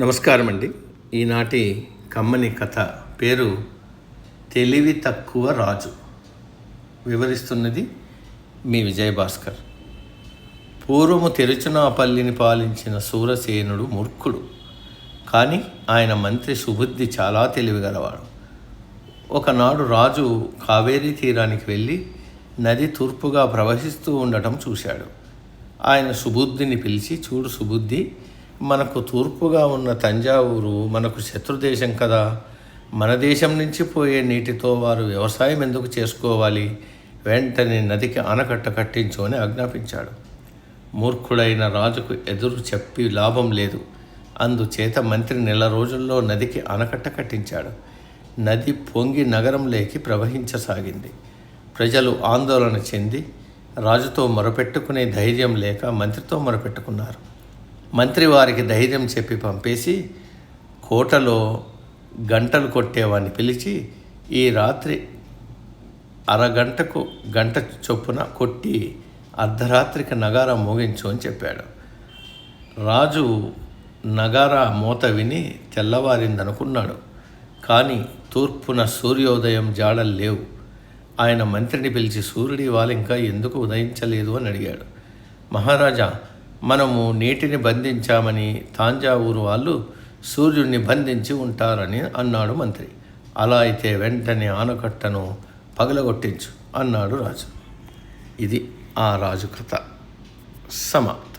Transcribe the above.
నమస్కారం అండి. ఈనాటి కమ్మని కథ పేరు తెలివి తక్కువ రాజు. వివరిస్తున్నది మీ విజయభాస్కర్. పూర్వము తిరుచునాపల్లిని పాలించిన సూరసేనుడు మూర్ఖుడు, కానీ ఆయన మంత్రి సుబుద్ధి చాలా తెలివిగలవాడు. ఒకనాడు రాజు కావేరీ తీరానికి వెళ్ళి నది తూర్పుగా ప్రవహిస్తూ ఉండటం చూశాడు. ఆయన సుబుద్ధిని పిలిచి, చూడు సుబుద్ధి, మనకు తూర్పుగా ఉన్న తంజావూరు మనకు శత్రుదేశం కదా. మన దేశం నుంచి పోయే నీటితో వారు వ్యవసాయం ఎందుకు చేసుకోవాలి? వెంటనే నదికి ఆనకట్ట కట్టించు అని ఆజ్ఞాపించాడు. మూర్ఖుడైన రాజుకు ఎదురు చెప్పి లాభం లేదు. అందుచేత మంత్రి నెల రోజుల్లో నదికి ఆనకట్ట కట్టించాడు. నది పొంగి నగరంలోకి ప్రవహించసాగింది. ప్రజలు ఆందోళన చెంది రాజుతో మొరపెట్టుకునే ధైర్యం లేక మంత్రితో మొరపెట్టుకున్నారు. మంత్రి వారికి ధైర్యం చెప్పి పంపేసి కోటలో గంటలు కొట్టేవాడిని పిలిచి, ఈ రాత్రి అరగంటకు గంట చొప్పున కొట్టి అర్ధరాత్రికి నగారా మోగించు అని చెప్పాడు. రాజు నగారా మోత విని తెల్లవారిందనుకున్నాడు. కానీ తూర్పున సూర్యోదయం జాడలు లేవు. ఆయన మంత్రిని పిలిచి, సూర్యుడి ఇవాళ ఇంకా ఎందుకు ఉదయించలేదు అని అడిగాడు. మహారాజా, మనము నీటిని బంధించామని తాంజావూరు వాళ్ళు సూర్యుడిని బంధించి ఉంటారని అన్నాడు మంత్రి. అలా అయితే వెంటనే ఆనకట్టను పగలగొట్టించు అన్నాడు రాజు. ఇది ఆ రాజు కథ సమాప్తం.